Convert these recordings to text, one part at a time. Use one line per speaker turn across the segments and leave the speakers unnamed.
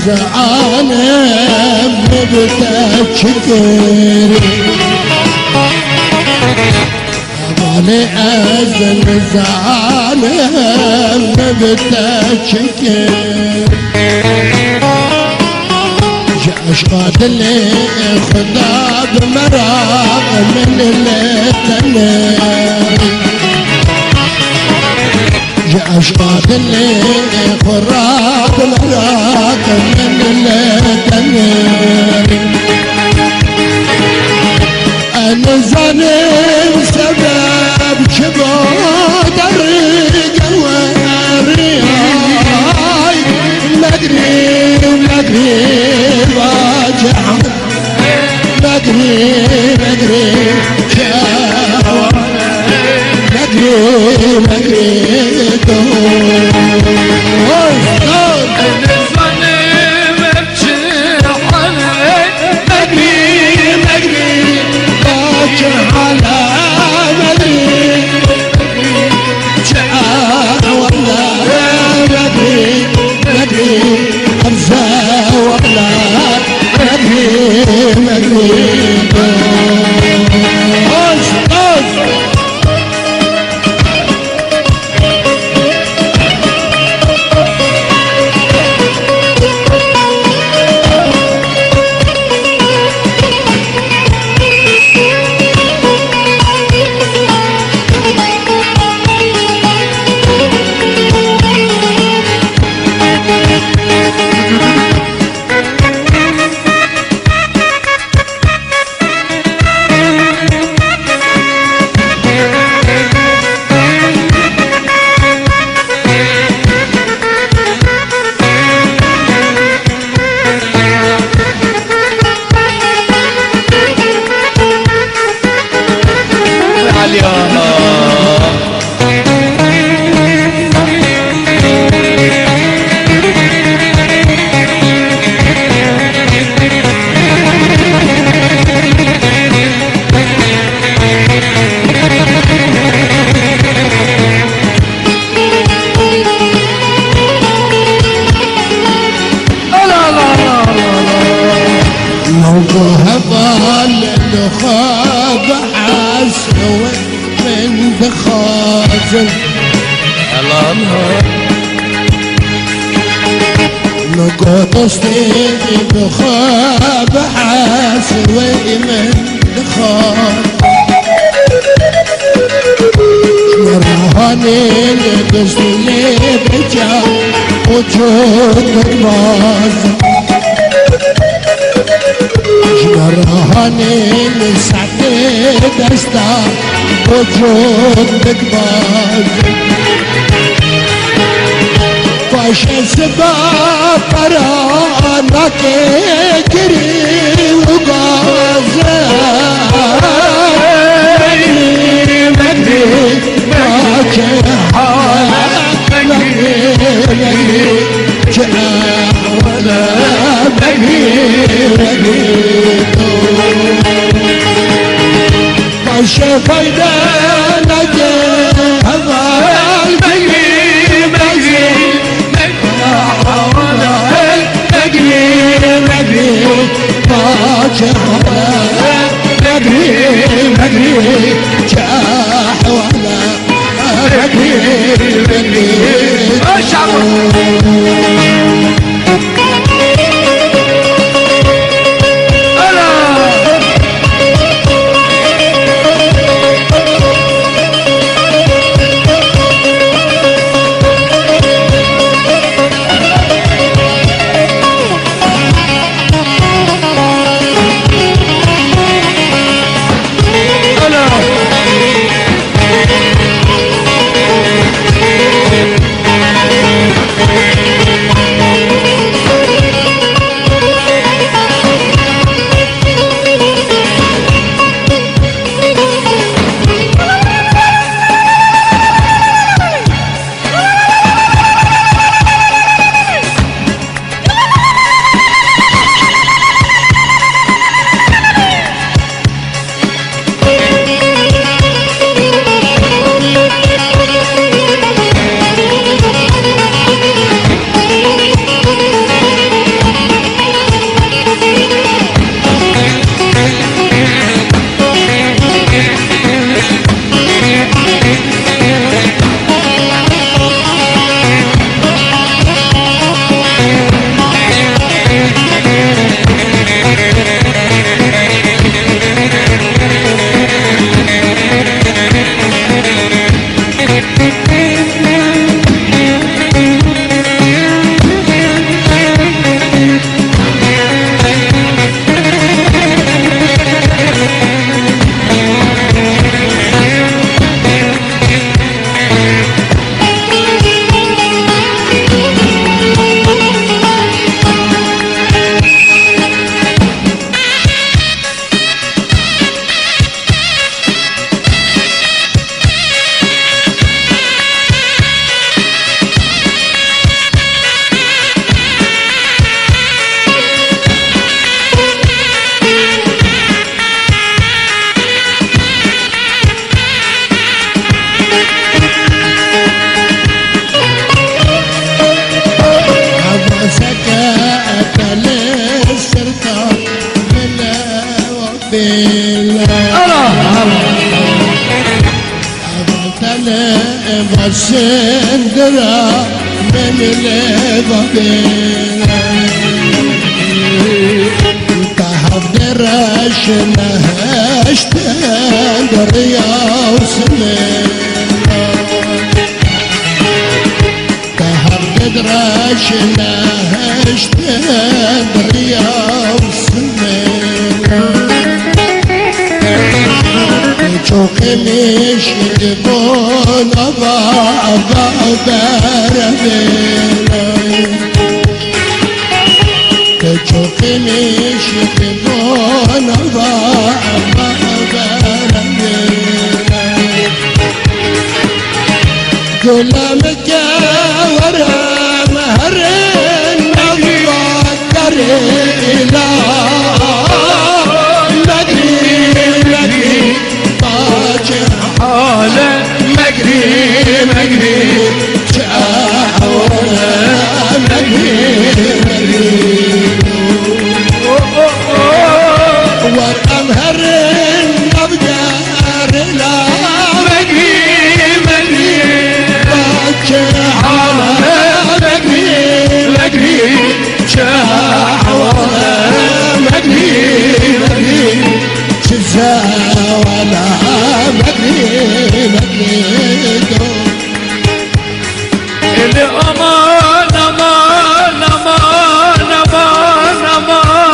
زعانم بتشكر مالي أزل زعانم بتشكر أشقاد اللي خذاب مراق من التنين أشقاد اللي خراب مراق من التنين أنا ظالم سبب شبود الريق والرياي مدري واجع مدري شاوى مدري هبال الخاب عسوي من بخازن نقوط استيدي بخاب عسوي من بخازن شمرهاني لبسلي بجا وجودك بازن جرهاني لسعتي دستا وجودك باز فاش سباب قرانك كري وغاز مدري باكي حالك مدري جاء ولا شفايدا نجي هذا البقي مجي ولا بقي باكي مدري جاح ولا بقي سندرا من لبابين تحضرش نهشتن دريا وسمين تحضرش نهشتن دريا وسمين çok imiş bana baba vermeyin çok imiş bana baba vermeyin gülüm kevarım herin nazarlarıyla حاله مجري مجري شاوله مجري مجري وأمهر النبجار لا مجري مجري شاوله مجري مجري شاوله مجري مجري شاوله
aman aman aman aman aman aman aman aman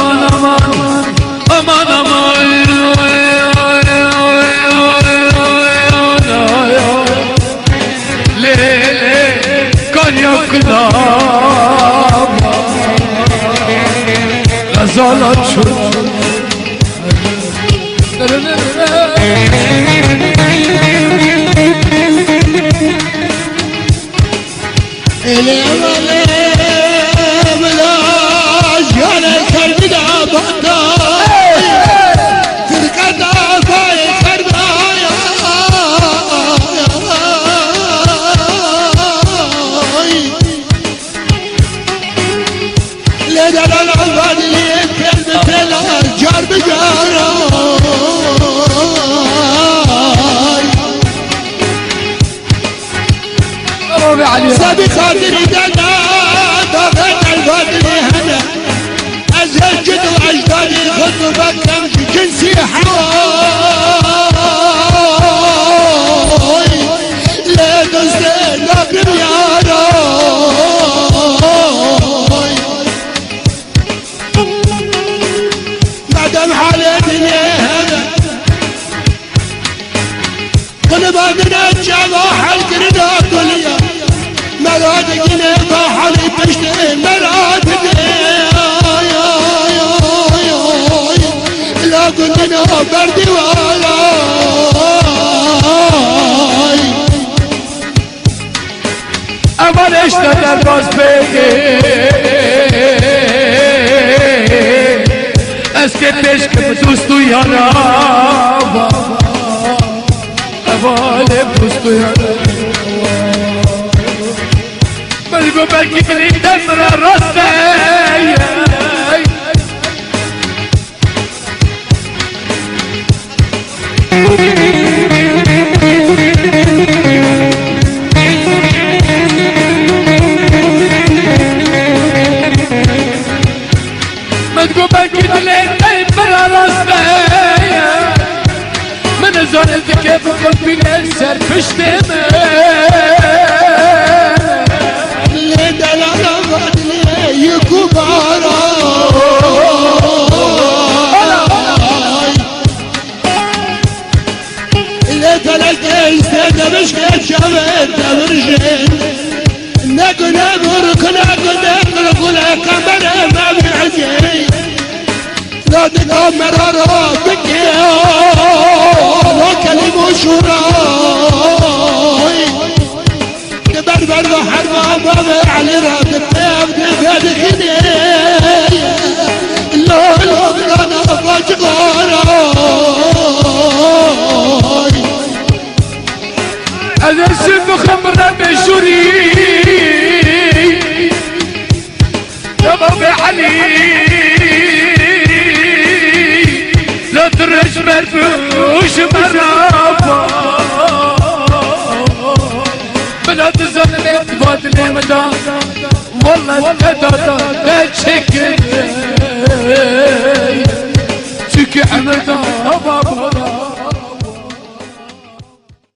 aman aman aman aman aman le kan yakla gazalat şu
سبي خاطري دنا ضغط الفضل هنا أزهر جد وأجدادي خطبك تمشي جنسي حواي لا تستاهل أقرب يا راي مادام حالتنا هنا قلبنا الجماح القرنا كليا مرادقنا طاحني تشتري مرادقنا لا قلنا بردي وراي
aman eşlerden vazgeçtim eski teşkip dostu yara evale dostu yara بلقوا بالكي اللي دمر الرصاي بلقوا بالكي اللي دمر الرصاي من زرت كيف قلبي لسر بشتمه
نقول أمرك نقول نقول كمر ما بعجي لا تكمر ربك لا كلمة شراي بربر وحرمة بابي علي راد الطيب بيدك لا لا انا فجغاراي
انا السب خمرة بشوري يا بابي علي لا ترش مرفوش مرافا بلاد الزمن تفادني مدى والله الكدر تشكي تشكي حمدا